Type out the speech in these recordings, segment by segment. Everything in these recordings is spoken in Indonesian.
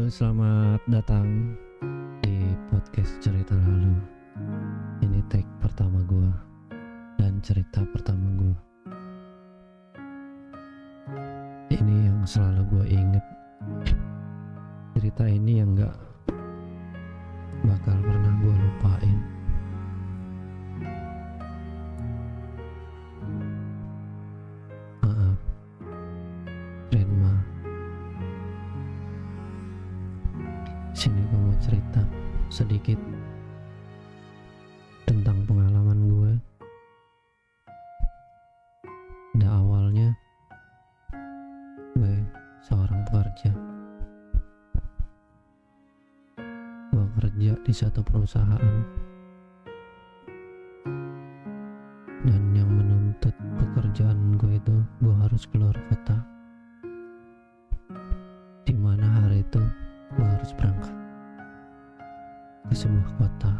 Selamat datang di podcast cerita lalu. Ini take pertama gue dan cerita pertama gue. Ini yang selalu gue inget. Cerita ini yang gak bakal pernah gue lupain. Maaf, Renma. Sini gue mau cerita sedikit tentang pengalaman gue. Pada awalnya gue seorang pekerja. Gue kerja di satu perusahaan dan yang menuntut pekerjaan gue itu gue harus keluar kota, dimana hari itu gue harus berangkat ke sebuah kota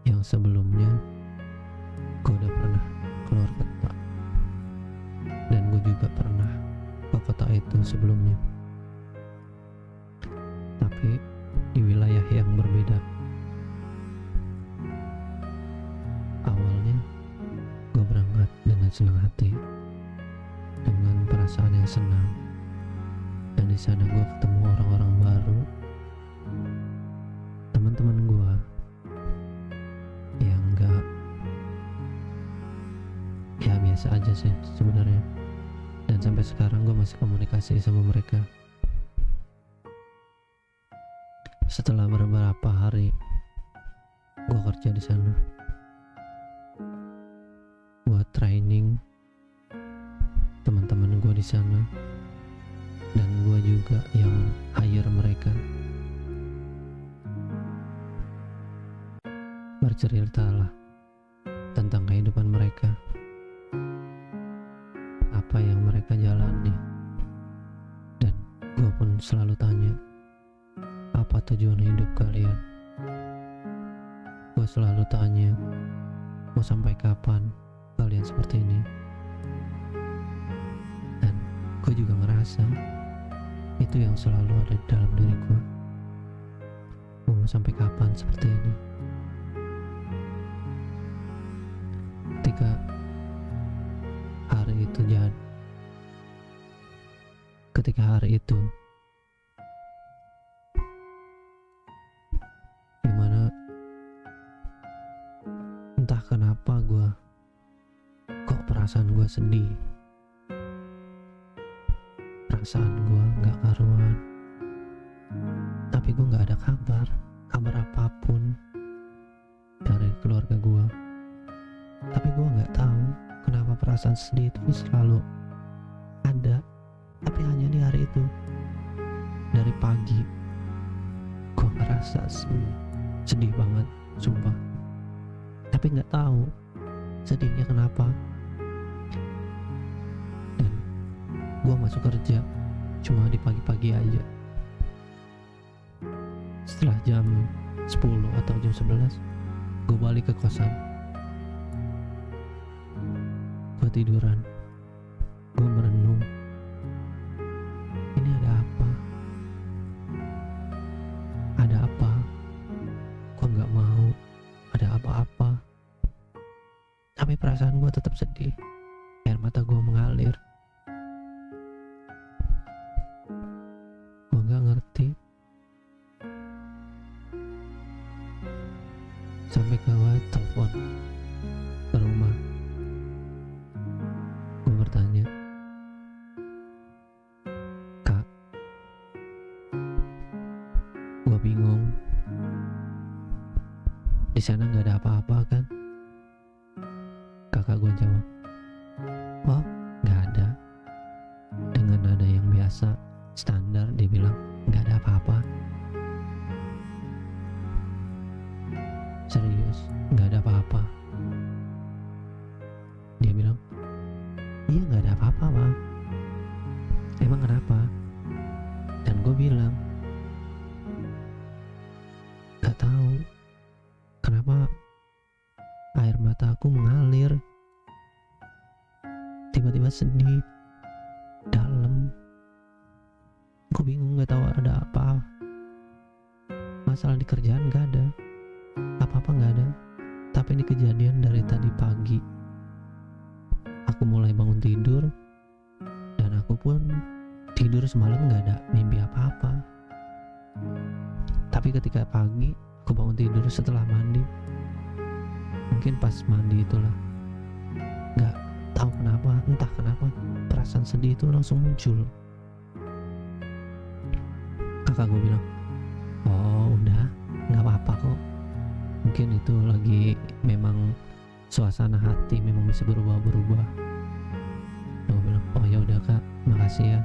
yang sebelumnya gue udah pernah keluar kota, dan gue juga pernah ke kota itu sebelumnya, tapi di wilayah yang berbeda. Awalnya gue berangkat dengan senang hati, dengan perasaan yang senang, dan di sana gue ketemu orang-orang baru, teman-teman gue yang gak, ya biasa aja sih sebenarnya, dan sampai sekarang gue masih komunikasi sama mereka. Setelah beberapa hari gue kerja di sana, gue training teman-teman gue di sana, dan gue juga yang hire mereka. Berceritalah tentang kehidupan mereka, apa yang mereka jalani, dan gue pun selalu tanya, apa tujuan hidup kalian? Gue selalu tanya, mau sampai kapan kalian seperti ini? Dan gue juga ngerasa itu yang selalu ada di dalam diri gue. Mau sampai kapan seperti ini? Ketika hari itu dimana entah kenapa kok perasaan gue sedih, perasaan gue gak karuan, tapi gue gak ada kabar apapun dari keluarga gue. Tapi gue gak tahu kenapa perasaan sedih itu selalu ada, tapi hanya di hari itu. Dari pagi gue ngerasa sedih banget, sumpah, tapi gak tahu sedihnya kenapa. Dan gue masuk kerja cuma di pagi-pagi aja. Setelah jam 10 atau jam 11 gue balik ke kosan. Gue tiduran, gue merenung, ini ada apa? Ada apa? Gue gak mau ada apa-apa, tapi perasaan gue tetap sedih. Air mata gue mengalir. Gue gak ngerti sampai gue telepon ke rumah. Gue bertanya, Kak, gue bingung, di sana nggak ada apa-apa kan? Kakak gue jawab, oh nggak ada. Dengan nada yang biasa, standar, dia bilang nggak ada apa-apa. Serius, nggak ada apa-apa? Dia bilang, iya nggak ada apa-apa bang. Emang kenapa? Dan gue bilang, gak tahu kenapa air mata aku mengalir, tiba-tiba sedih dalam. Gue bingung, gak tahu ada apa. masalah di kerjaan gak ada, apa-apa gak ada. Tapi ini kejadian dari tadi pagi. Aku mulai bangun tidur, dan aku pun tidur semalam gak ada mimpi apa-apa. Tapi ketika pagi aku bangun tidur setelah mandi, mungkin pas mandi itulah, gak tahu kenapa, entah kenapa perasaan sedih itu langsung muncul. Kakak gue bilang, oh udah gak apa-apa kok, mungkin itu lagi memang suasana hati memang bisa berubah-berubah. Gue bilang, oh ya udah kak, makasih ya,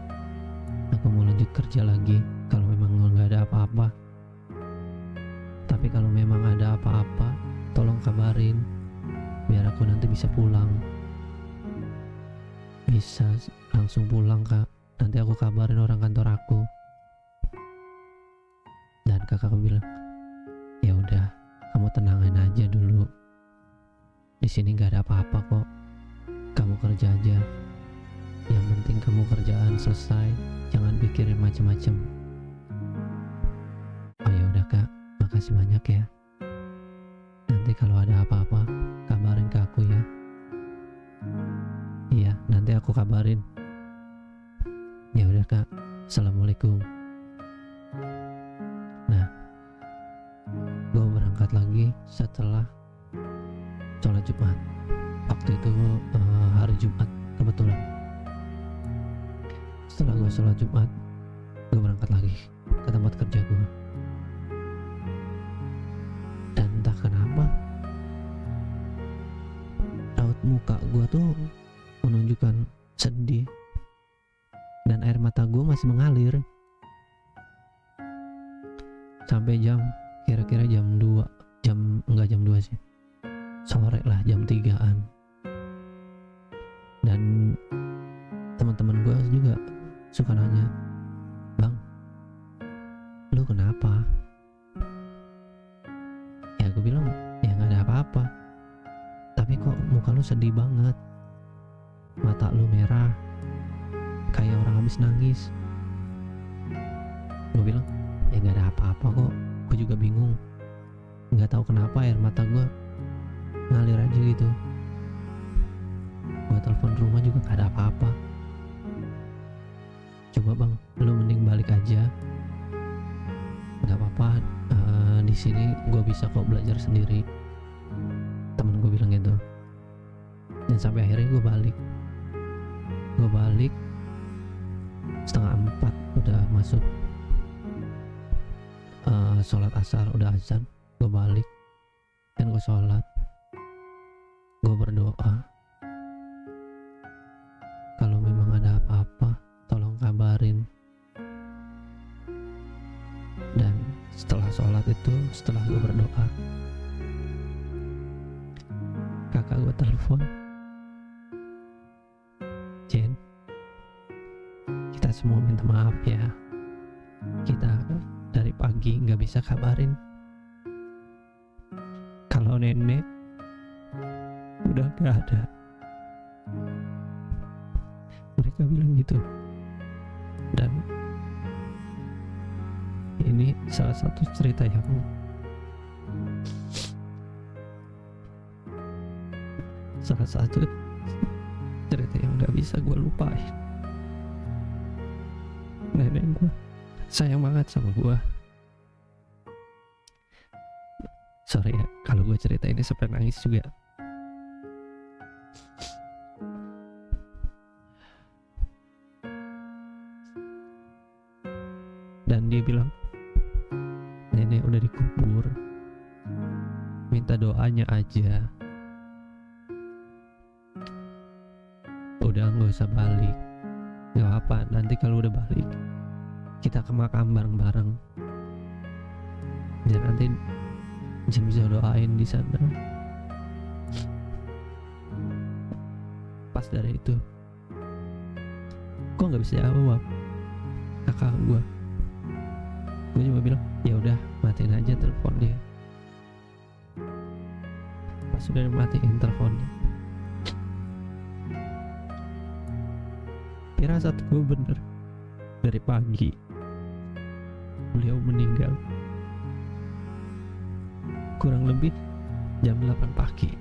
aku mau lanjut kerja lagi kalau memang nggak ada apa-apa. Tapi kalau memang ada apa-apa tolong kabarin biar aku nanti bisa pulang. Bisa langsung pulang kak, nanti aku kabarin orang kantor aku. Dan kakak bilang, ya udah, kamu tenangin aja dulu. Di sini nggak ada apa-apa kok. Kamu kerja aja. Yang penting kamu kerjaan selesai, jangan pikirin macem-macem. Oh ya udah kak, makasih banyak ya. Nanti kalau ada apa-apa kabarin ke aku ya. Iya, nanti aku kabarin. Ya udah kak, assalamualaikum. Nah, gue berangkat lagi setelah sholat Jumat. Waktu itu hari Jumat kebetulan. Setelah gue sholat Jumat, gue berangkat lagi ke tempat kerja gue. Dan entah kenapa raut muka gue tuh menunjukkan sedih, dan air mata gue masih mengalir sampai kira-kira jam 2, enggak jam 2 sih, sore lah, jam 3-an. Dan teman-teman gue juga suka nanya, bang, lu kenapa? Ya gue bilang, ya gak ada apa-apa, tapi kok muka lu sedih banget, mata lu merah kayak orang habis nangis. Gue bilang, ya gak ada apa-apa kok, gue juga bingung, gak tahu kenapa air mata gue ngalir aja gitu. Gue telepon rumah juga gak ada apa-apa. Coba bang, lu mending balik aja, gak apa-apa, di sini gue bisa kok belajar sendiri. Temen gue bilang gitu. Dan sampai akhirnya gue balik 3:30, udah masuk sholat asar, udah azan. Gue balik dan gue sholat, gue berdoa, kalau memang ada apa-apa tolong kabarin. Dan setelah sholat itu, setelah gue berdoa, kakak gue telepon, Jen, kita semua minta maaf ya, kita dari pagi gak bisa kabarin kalau nenek udah gak ada. Mereka bilang gitu. Dan ini salah satu cerita yang gak bisa gue lupain. Nenek gue sayang banget sama gue. Sorry ya kalau gue cerita ini sampai nangis juga. Dan dia bilang, nenek udah dikubur, minta doanya aja, udah gak usah balik. Gak apa, nanti kalau udah balik kita ke makam bareng-bareng, dan nanti bisa doain di sana. Pas dari itu kok nggak bisa jawab kakak gue cuma bilang, ya udah matiin aja teleponnya. Pas sudah matiin teleponnya, firasat gue bener, dari pagi beliau meninggal kurang lebih jam 8 pagi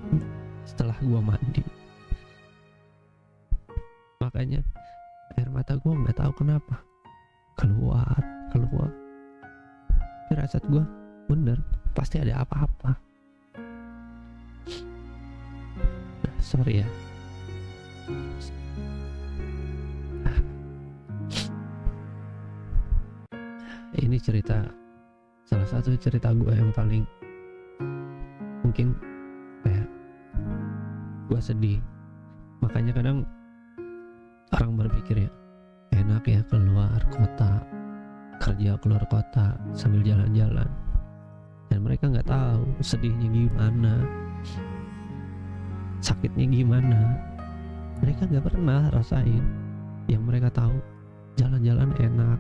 setelah gua mandi. Makanya air mata gua nggak tahu kenapa keluar. Firasat gua bener, pasti ada apa-apa. Sorry ya. Ini salah satu cerita gue yang paling mungkin kayak gue sedih. Makanya kadang orang berpikir ya, enak ya keluar kota, kerja keluar kota sambil jalan-jalan, dan mereka nggak tahu sedihnya gimana, sakitnya gimana. Mereka nggak pernah rasain. Yang mereka tahu jalan-jalan enak,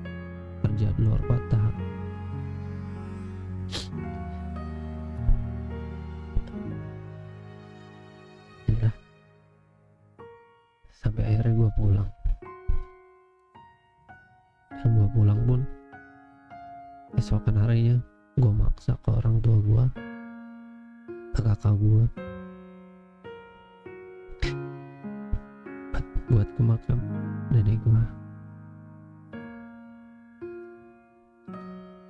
kerja di luar kota. Ya, sampai akhirnya gue pulang. Dan gue pulang pun esokan harinya gue maksa ke orang tua gue, ke kakak gue, buat ke makam nenek gue.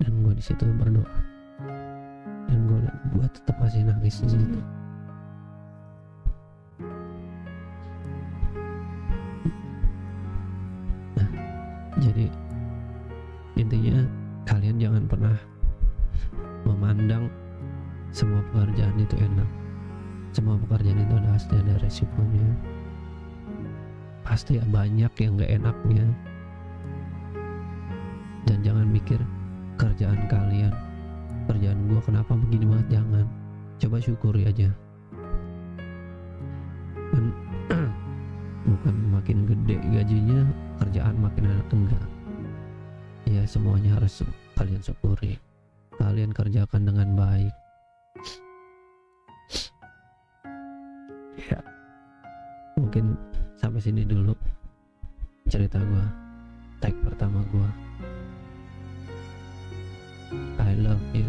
Dan gue di situ berdoa, dan gue tetap masih nangis di situ. Nah, jadi intinya kalian jangan pernah memandang semua pekerjaan itu enak. Semua pekerjaan itu pasti ada resikonya, pasti banyak yang gak enaknya. Dan jangan mikir kerjaan gue kenapa begini banget, jangan. Coba syukuri aja. Kan bukan makin gede gajinya kerjaan makin enak, enggak. Ya semuanya harus kalian syukuri, kalian kerjakan dengan baik. Ya mungkin sampai sini dulu cerita gue, tag pertama gue. I love you.